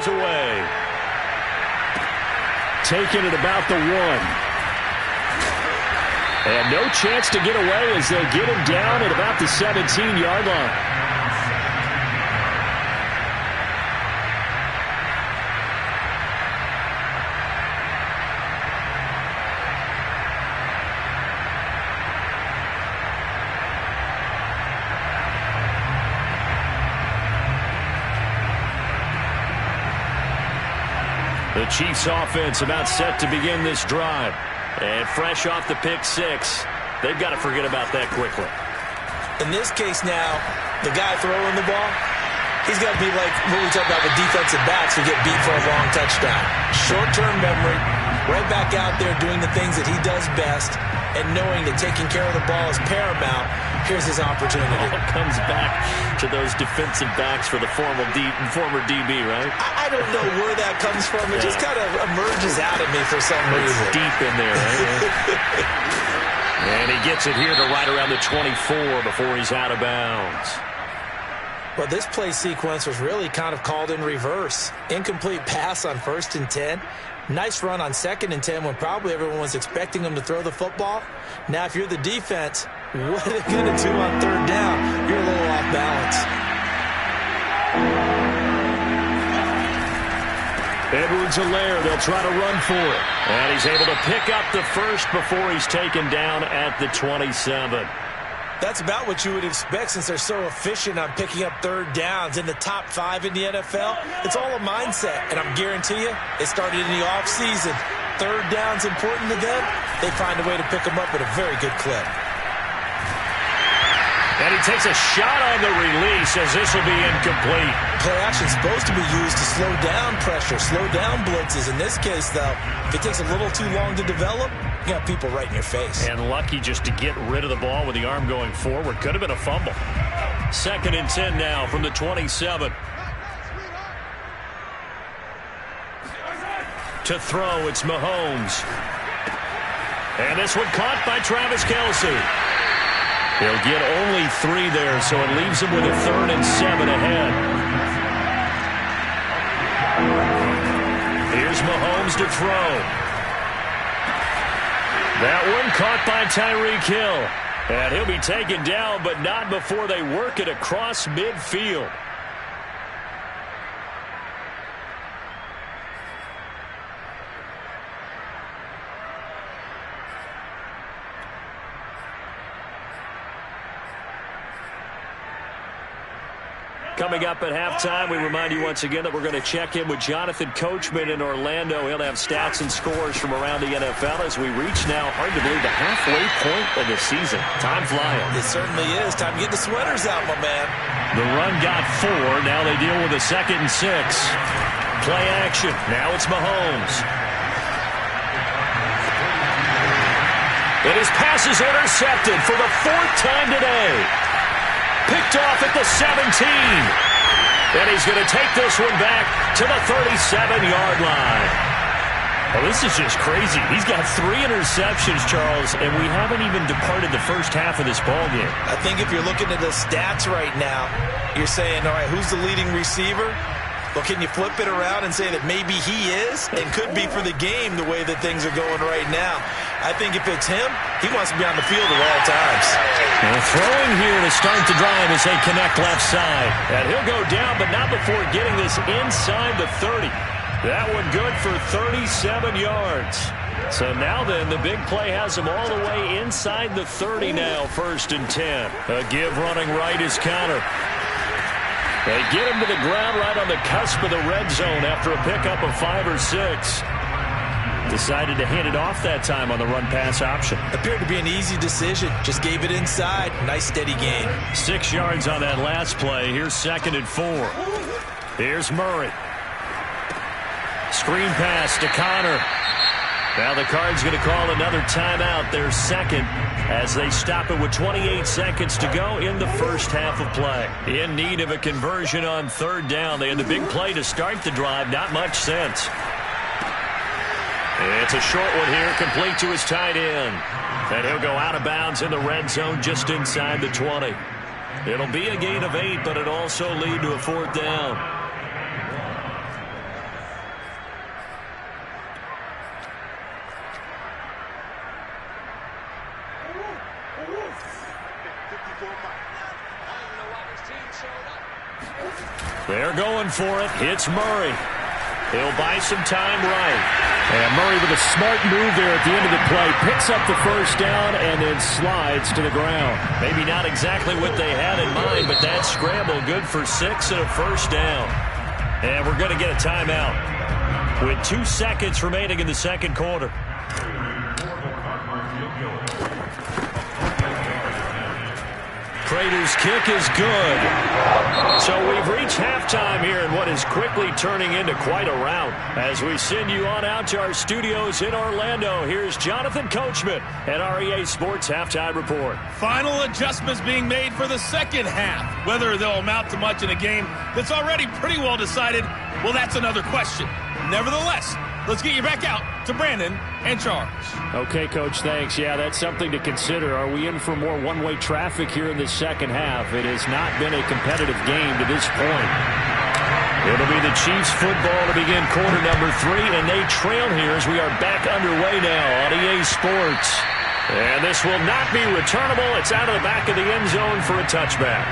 goes away. Taken at about the 1. And no chance to get away as they get him down at about the 17-yard line. The Chiefs offense about set to begin this drive. And fresh off the pick 6, they've got to forget about that quickly. In this case now, the guy throwing the ball, he's got to be like what we talk about with defensive backs who get beat for a long touchdown. Short-term memory, right back out there doing the things that he does best, and knowing that taking care of the ball is paramount. Here's his opportunity. All comes back to those defensive backs for the former DB, right? I don't know where that comes from. It just kind of emerges out of me for some reason. It's deep in there, right? And he gets it here to right around the 24 before he's out of bounds. Well, this play sequence was really kind of called in reverse. Incomplete pass on 1st and 10. Nice run on 2nd and 10 when probably everyone was expecting him to throw the football. Now, if you're the defense, what are they going to do on 3rd down? You're a little off balance. Edwards-Helaire, they'll try to run for it. And he's able to pick up the first before he's taken down at the 27. That's about what you would expect since they're so efficient on picking up 3rd downs in the top 5 in the NFL. It's all a mindset, and I'm guarantee you, it started in the offseason. 3rd down's important to them. They find a way to pick them up at a very good clip. And he takes a shot on the release as this will be incomplete. Play action is supposed to be used to slow down pressure, slow down blitzes. In this case, though, if it takes a little too long to develop, you got people right in your face. And lucky just to get rid of the ball with the arm going forward. Could have been a fumble. 2nd and 10 now from the 27. To throw, it's Mahomes. And this one caught by Travis Kelce. He'll get only 3 there, so it leaves him with a 3rd and 7 ahead. Here's Mahomes to throw. That one caught by Tyreek Hill. And he'll be taken down, but not before they work it across midfield. Coming up at halftime, we remind you once again that we're going to check in with Jonathan Coachman in Orlando. He'll have stats and scores from around the NFL as we reach now, hard to believe, the halfway point of the season. Time flying. It certainly is. Time to get the sweaters out, my man. The run got 4. Now they deal with a 2nd and 6. Play action. Now it's Mahomes. And his pass is intercepted for the 4th time today. Picked off at the 17. And he's going to take this one back to the 37-yard line. Well, this is just crazy. He's got 3 interceptions, Charles, and we haven't even departed the first half of this ballgame. I think if you're looking at the stats right now, you're saying, all right, who's the leading receiver? Well, can you flip it around and say that maybe he is and could be for the game the way that things are going right now? I think if it's him, he wants to be on the field at all times. And throwing here to start the drive as they connect left side. And he'll go down, but not before getting this inside the 30. That one good for 37 yards. So now then, the big play has him all the way inside the 30 now, 1st and 10. A give running right is Conner. They get him to the ground right on the cusp of the red zone after a pickup of 5 or 6. Decided to hand it off that time on the run-pass option. Appeared to be an easy decision. Just gave it inside. Nice steady gain. 6 yards on that last play. Here's 2nd and 4. Here's Murray. Screen pass to Conner. Now the Cards going to call another timeout, their 2nd, as they stop it with 28 seconds to go in the first half of play. In need of a conversion on 3rd down. They had the big play to start the drive. Not much sense. It's a short one here, complete to his tight end. And he'll go out of bounds in the red zone just inside the 20. It'll be a gain of 8, but it'll also lead to a 4th down. They're going for it. Hits Murray. He'll buy some time right. And Murray with a smart move there at the end of the play. Picks up the first down and then slides to the ground. Maybe not exactly what they had in mind, but that scramble good for 6 and a first down. And we're going to get a timeout with 2 seconds remaining in the second quarter. Prater's kick is good. So we've reached halftime here in what is quickly turning into quite a rout. As we send you on out to our studios in Orlando, here's Jonathan Coachman at REA Sports Halftime Report. Final adjustments being made for the second half. Whether they'll amount to much in a game that's already pretty well decided, well, that's another question. Nevertheless, let's get you back out to Brandon and Charles. Okay, Coach, thanks. Yeah, that's something to consider. Are we in for more one-way traffic here in the second half? It has not been a competitive game to this point. It'll be the Chiefs football to begin quarter number 3, and they trail here as we are back underway now on EA Sports. And this will not be returnable. It's out of the back of the end zone for a touchback.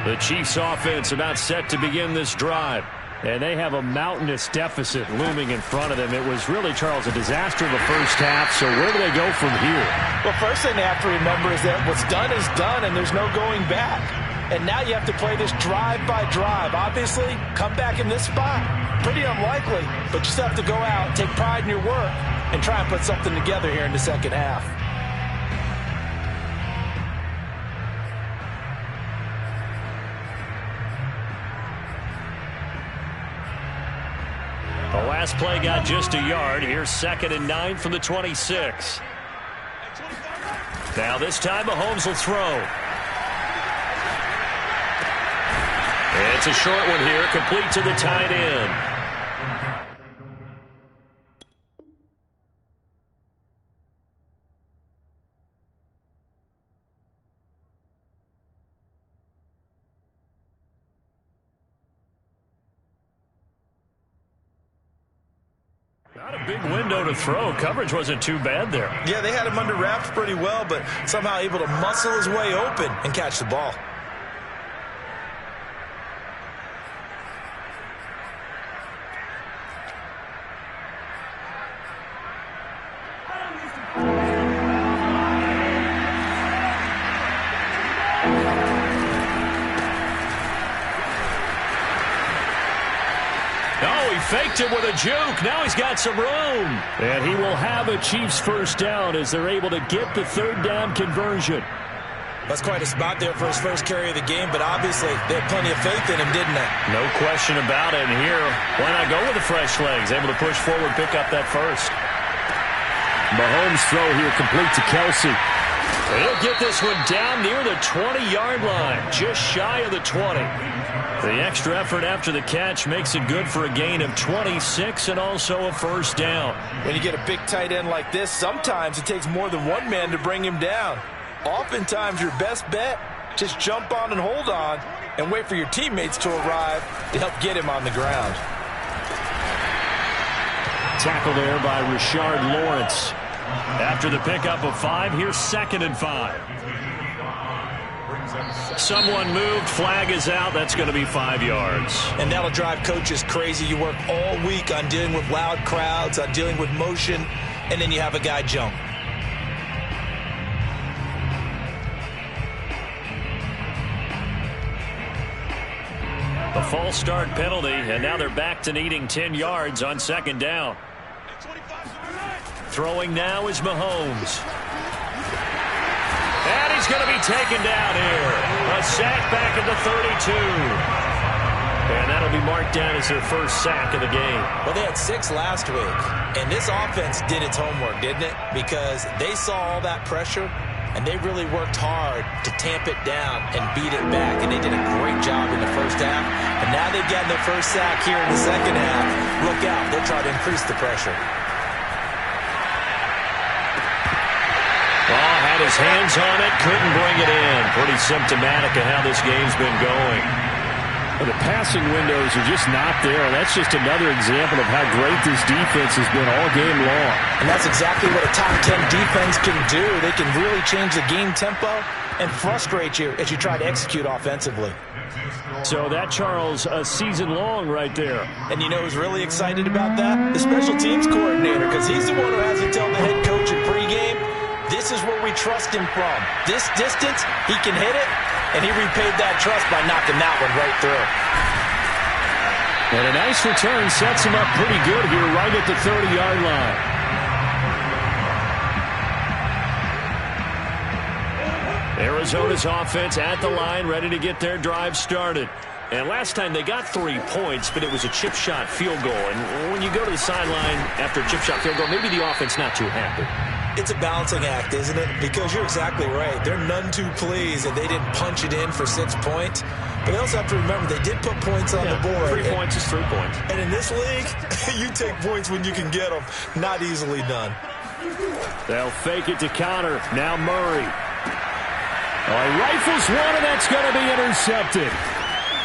The Chiefs offense about set to begin this drive. And they have a mountainous deficit looming in front of them. It was really, Charles, a disaster of a first half. So where do they go from here? Well, first thing they have to remember is that what's done is done, and there's no going back. And now you have to play this drive by drive. Obviously, come back in this spot. Pretty unlikely, but you still have to go out, take pride in your work, and try and put something together here in the second half. The last play got just a yard. Here's 2nd and 9 from the 26. Now this time Mahomes will throw. It's a short one here, complete to the tight end. Not a big window to throw. Coverage wasn't too bad there. Yeah, they had him under wraps pretty well, but somehow able to muscle his way open and catch the ball. Faked it with a juke. Now he's got some room. And he will have a Chiefs first down as they're able to get the 3rd down conversion. That's quite a spot there for his first carry of the game, but obviously they had plenty of faith in him, didn't they? No question about it. And here, why not go with the fresh legs? Able to push forward, pick up that first. Mahomes throw here complete to Kelsey. He'll get this one down near the 20-yard line, just shy of the 20. The extra effort after the catch makes it good for a gain of 26 and also a first down. When you get a big tight end like this, sometimes it takes more than one man to bring him down. Oftentimes your best bet, just jump on and hold on and wait for your teammates to arrive to help get him on the ground. Tackle there by Rashard Lawrence. After the pickup of 5, here's 2nd and 5. Someone moved, flag is out. That's going to be 5 yards. And that'll drive coaches crazy. You work all week on dealing with loud crowds, on dealing with motion, and then you have a guy jump. A false start penalty, and now they're back to needing 10 yards on 2nd down. Throwing now is Mahomes. And he's going to be taken down here. A sack back at the 32. And that'll be marked down as their first sack of the game. Well, they had 6 last week. And this offense did its homework, didn't it? Because they saw all that pressure, and they really worked hard to tamp it down and beat it back. And they did a great job in the first half. And now they've gotten their first sack here in the second half. Look out. They'll try to increase the pressure. Had his hands on it, couldn't bring it in. Pretty symptomatic of how this game's been going. And the passing windows are just not there. And that's just another example of how great this defense has been all game long. And that's exactly what a top 10 defense can do. They can really change the game tempo and frustrate you as you try to execute offensively. So that, Charles, a season long right there. And you know who's really excited about that? The special teams coordinator, because he's the one who has to tell the head coach in pregame, this is where we trust him from. This distance, he can hit it, and he repaid that trust by knocking that one right through. And a nice return sets him up pretty good here right at the 30-yard line. Arizona's offense at the line, ready to get their drive started. And last time they got 3 points, but it was a chip shot field goal. And when you go to the sideline after a chip shot field goal, maybe the offense not too happy. It's a balancing act, isn't it? Because you're exactly right. They're none too pleased that they didn't punch it in for 6 points. But they also have to remember they did put points on the board. 3 points is 3 points. And in this league, you take points when you can get them. Not easily done. They'll fake it to counter. Now Murray. Rifles one, and that's going to be intercepted.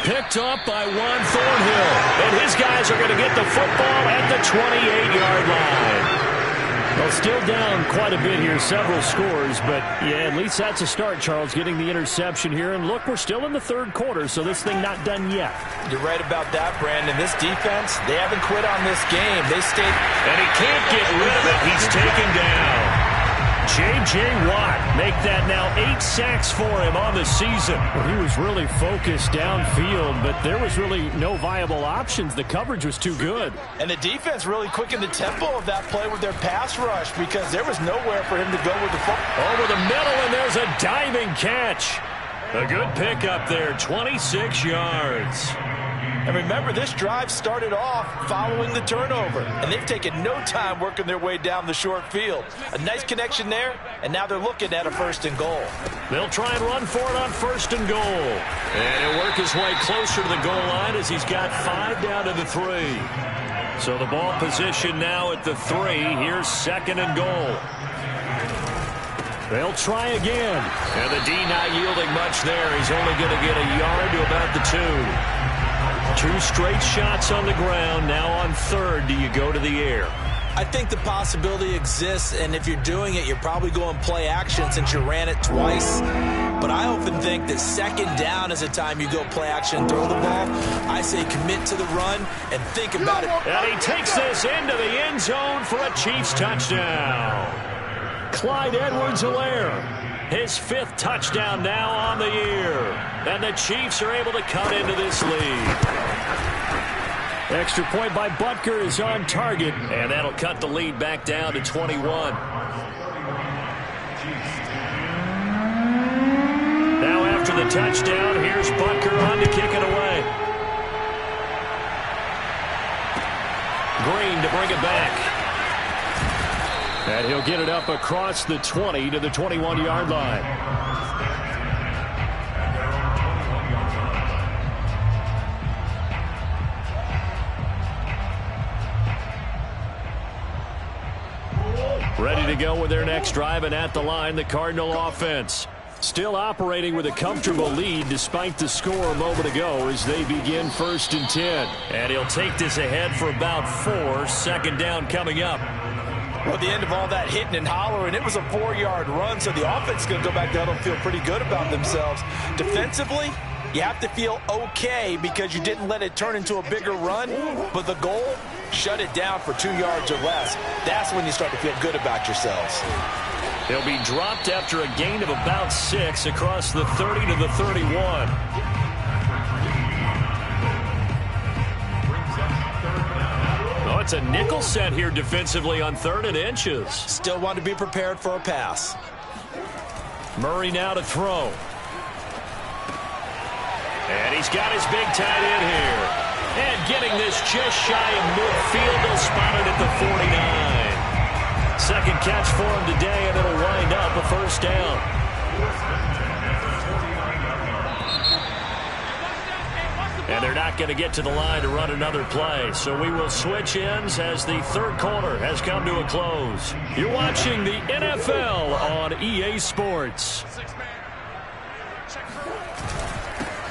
Picked up by Juan Thornhill. And his guys are going to get the football at the 28-yard line. Well, still down quite a bit here, several scores, but yeah, at least that's a start, Charles, getting the interception here. And look, we're still in the third quarter, so this thing not done yet. You're right about that, Brandon. This defense, they haven't quit on this game. They stayed. And he can't get rid of it. He's taken down. J.J. Watt make that now 8 sacks for him on the season. Well, he was really focused downfield, but there was really no viable options. The coverage was too good. And the defense really quickened the tempo of that play with their pass rush because there was nowhere for him to go with the football. Over the middle, and there's a diving catch. A good pickup there, 26 yards. And remember, this drive started off following the turnover, and they've taken no time working their way down the short field. A nice connection there, and now they're looking at a 1st and goal. They'll try and run for it on 1st and goal. And he'll work his way closer to the goal line as he's got 5 down to the 3. So the ball position now at the 3. Here's 2nd and goal. They'll try again. And the D not yielding much there. He's only going to get a yard to about the 2. 2 straight shots on the ground. Now on 3rd, do you go to the air? I think the possibility exists, and if you're doing it, you're probably going play action since you ran it twice. But I often think that 2nd down is a time you go play action and throw the ball. I say commit to the run and think about it. And he takes this into the end zone for a Chiefs touchdown. Clyde Edwards-Helaire. His 5th touchdown now on the year. And the Chiefs are able to cut into this lead. Extra point by Butker is on target. And that'll cut the lead back down to 21. Now after the touchdown, here's Butker on to kick it away. Green to bring it back. And he'll get it up across the 20 to the 21-yard line. Ready to go with their next drive, and at the line, the Cardinal offense. Still operating with a comfortable lead despite the score a moment ago as they begin 1st and 10. And he'll take this ahead for about 4. 2nd down coming up. Well, at the end of all that hitting and hollering, it was a 4-yard run, so the offense is going to go back down and feel pretty good about themselves. Defensively, you have to feel okay because you didn't let it turn into a bigger run, but the goal, shut it down for 2 yards or less. That's when you start to feel good about yourselves. They'll be dropped after a gain of about 6 across the 30 to the 31. It's a nickel set here defensively on 3rd and inches. Still want to be prepared for a pass. Murray now to throw. And he's got his big tight end here. And getting this just shy of midfield. They'll spot it at the 49. 2nd catch for him today, and it'll wind up a 1st down. And they're not going to get to the line to run another play. So we will switch ends as the 3rd quarter has come to a close. You're watching the NFL on EA Sports.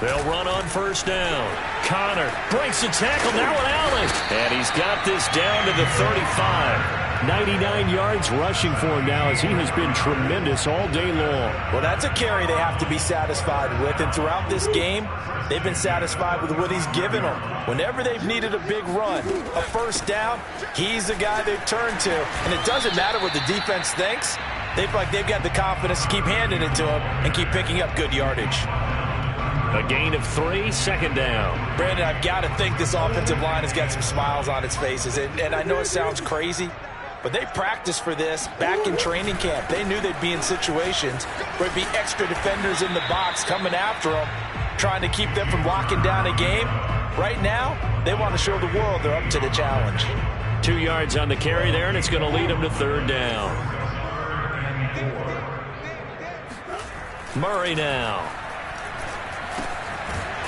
They'll run on first down. Connor breaks the tackle, now with Allen. And he's got this down to the 35. 99 yards rushing for him now as he has been tremendous all day long. Well, that's a carry they have to be satisfied with. And throughout this game, they've been satisfied with what he's given them. Whenever they've needed a big run, a first down, he's the guy they've turned to. And it doesn't matter what the defense thinks. They feel like they've got the confidence to keep handing it to him and keep picking up good yardage. A gain of 3, second down. Brandon, I've got to think this offensive line has got some smiles on its faces. And I know it sounds crazy, but they practiced for this back in training camp. They knew they'd be in situations where there'd be extra defenders in the box coming after them, trying to keep them from locking down a game. Right now, they want to show the world they're up to the challenge. 2 yards on the carry there, and it's going to lead them to third down. Murray now.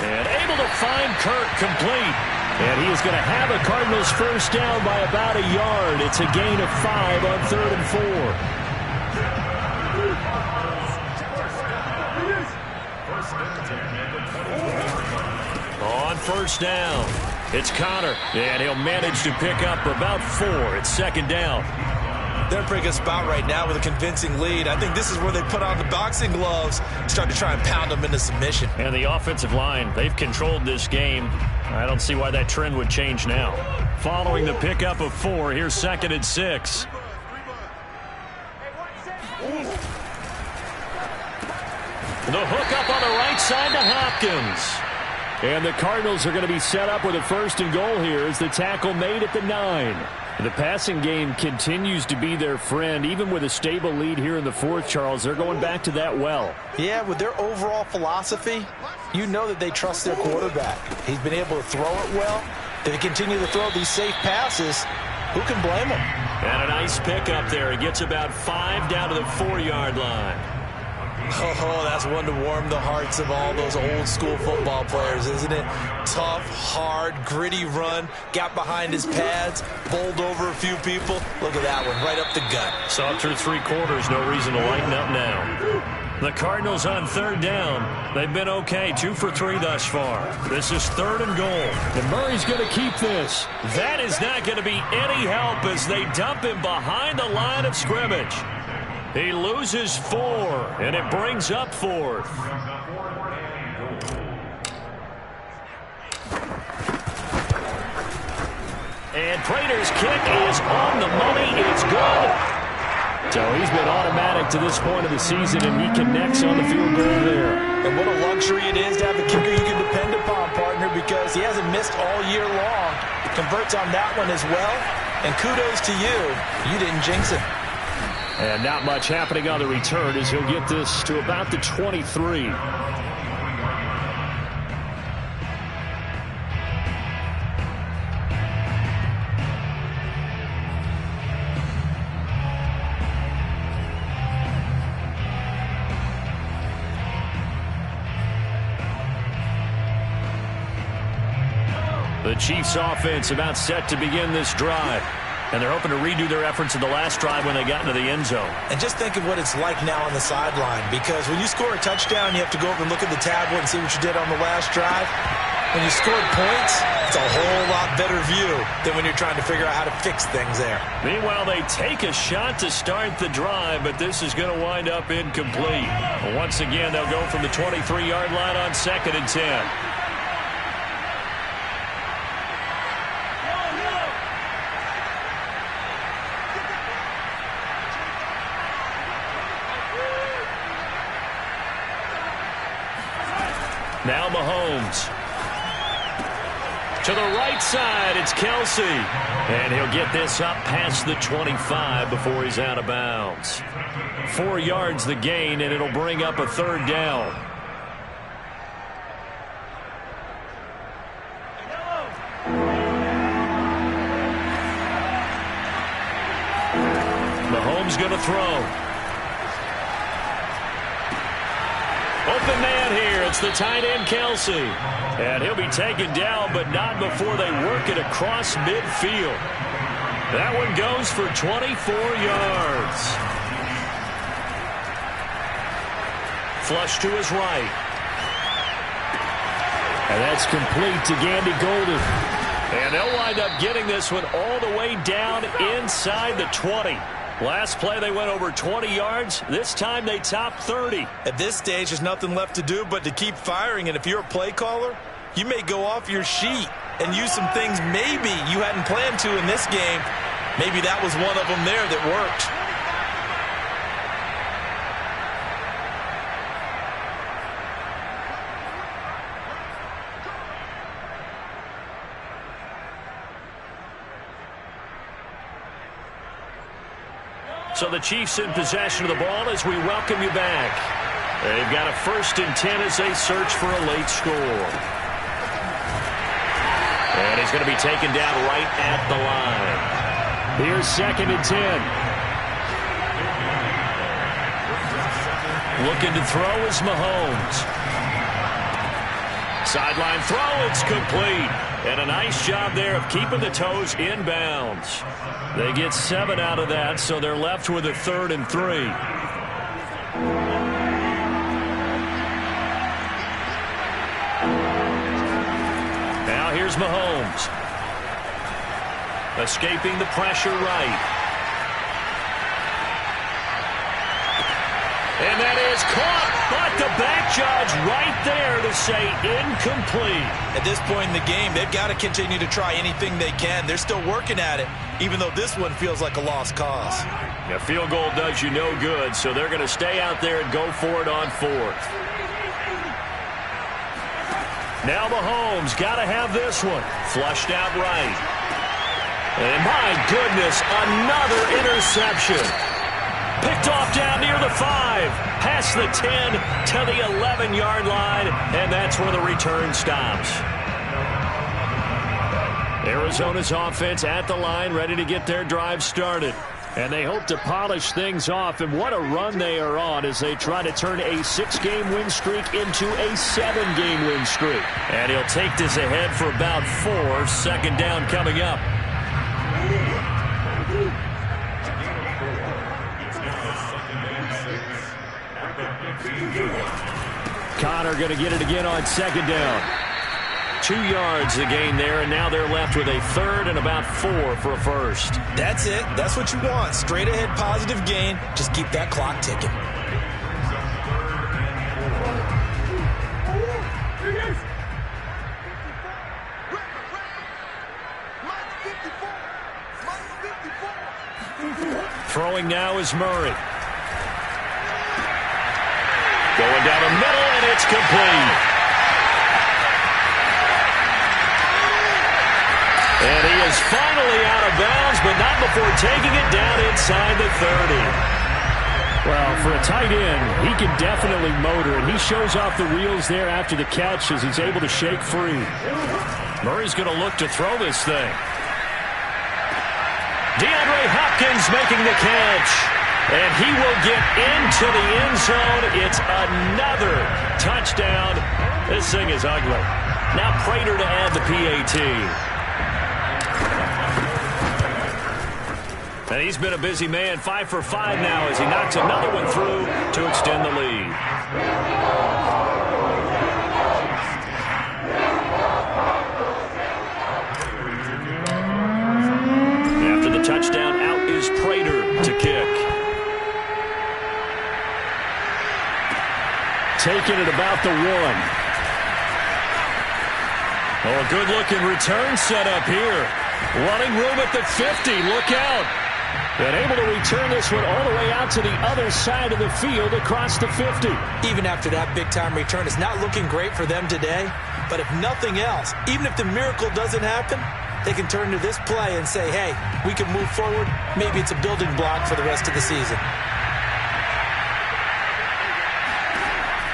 And able to find Kirk complete. And he is going to have a Cardinals first down by about a yard. It's a gain of 5 on 3rd and 4. On first down, it's Connor. And he'll manage to pick up about 4. It's second down. They're in a pretty good spot right now with a convincing lead. I think this is where they put on the boxing gloves, start to try and pound them into submission. And the offensive line, they've controlled this game. I don't see why that trend would change now. Following the pickup of 4, here's 2nd and 6. The hook up on the right side to Hopkins. And the Cardinals are going to be set up with a 1st and goal here as the tackle made at the 9. The passing game continues to be their friend. Even with a stable lead here in the 4th, Charles, they're going back to that well. Yeah, with their overall philosophy, you know that they trust their quarterback. He's been able to throw it well. They continue to throw these safe passes. Who can blame them? And a nice pickup there. He gets about 5 down to the 4-yard line. Oh, that's one to warm the hearts of all those old school football players, isn't it? Tough, hard, gritty run, got behind his pads, bowled over a few people. Look at that one, right up the gut. Saw through 3 quarters, no reason to lighten up now. The Cardinals on 3rd down. They've been okay, 2 for 3 thus far. This is 3rd and goal. And Murray's going to keep this. That is not going to be any help as they dump him behind the line of scrimmage. He loses 4, and it brings up 4th. And Prater's kick is on the money. It's good. So he's been automatic to this point of the season, and he connects on the field goal there. And what a luxury it is to have a kicker you can depend upon, partner, because he hasn't missed all year long. Converts on that one as well. And kudos to you. You didn't jinx him. And not much happening on the return as he'll get this to about the 23. The Chiefs offense about set to begin this drive. And they're hoping to redo their efforts in the last drive when they got into the end zone. And just think of what it's like now on the sideline, because when you score a touchdown, you have to go over and look at the tablet and see what you did on the last drive. When you scored points, it's a whole lot better view than when you're trying to figure out how to fix things there. Meanwhile, they take a shot to start the drive, but this is going to wind up incomplete. Once again, they'll go from the 23-yard line on 2nd and 10. Now Mahomes. To the right side, it's Kelsey. And he'll get this up past the 25 before he's out of bounds. 4 yards the gain, and it'll bring up a 3rd down. Mahomes going to throw. Open man here. It's the tight end, Kelsey. And he'll be taken down, but not before they work it across midfield. That one goes for 24 yards. Flush to his right. And that's complete to Gandy Golden. And they'll wind up getting this one all the way down inside the 20. Last play, they went over 20 yards. This time, they topped 30. At this stage, there's nothing left to do but to keep firing. And if you're a play caller, you may go off your sheet and use some things maybe you hadn't planned to in this game. Maybe that was one of them there that worked. So the Chiefs in possession of the ball as we welcome you back. They've got a 1st and 10 as they search for a late score. And he's going to be taken down right at the line. Here's 2nd and 10. Looking to throw is Mahomes. Sideline throw, it's complete. And a nice job there of keeping the toes in bounds. They get 7 out of that, so they're left with a 3rd and 3. Now here's Mahomes. Escaping the pressure right. And that is caught, but the back judge right there to say incomplete. At this point in the game, they've got to continue to try anything they can. They're still working at it, even though this one feels like a lost cause. A field goal does you no good, so they're going to stay out there and go for it on 4th. Now Mahomes got to have this one. Flushed out right. And my goodness, another interception. Picked off down near the 5, past the 10 to the 11-yard line, and that's where the return stops. Arizona's offense at the line, ready to get their drive started. And they hope to polish things off, and what a run they are on as they try to turn a 6-game win streak into a 7-game win streak. And he'll take this ahead for about 4, 2nd down coming up. Connor going to get it again on 2nd down. 2 yards the gain there, and now they're left with a 3rd and about 4 for a 1st. That's it. That's what you want. Straight ahead positive gain. Just keep that clock ticking. Throwing now is Murray. Going down the middle, and it's complete. And he is finally out of bounds, but not before taking it down inside the 30. Well, for a tight end, he can definitely motor, and he shows off the wheels there after the catch as he's able to shake free. Murray's going to look to throw this thing. DeAndre Hopkins making the catch. And he will get into the end zone. It's another touchdown. This thing is ugly. Now Prater to add the PAT. And he's been a busy man. 5 for 5 now as he knocks another one through to extend the lead. After the touchdown, out is Prater to kick. Taking it about the 1. Oh, a good-looking return set up here. Running room at the 50. Look out. And able to return this one all the way out to the other side of the field across the 50. Even after that big-time return, it's not looking great for them today. But if nothing else, even if the miracle doesn't happen, they can turn to this play and say, hey, we can move forward. Maybe it's a building block for the rest of the season.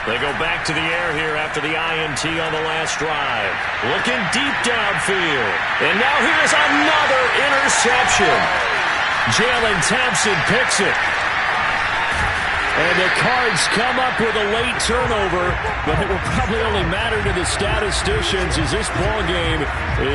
They go back to the air here after the INT on the last drive. Looking deep downfield. And now here's another interception. Jalen Thompson picks it. And the Cards come up with a late turnover, but it will probably only matter to the statisticians as this ball game is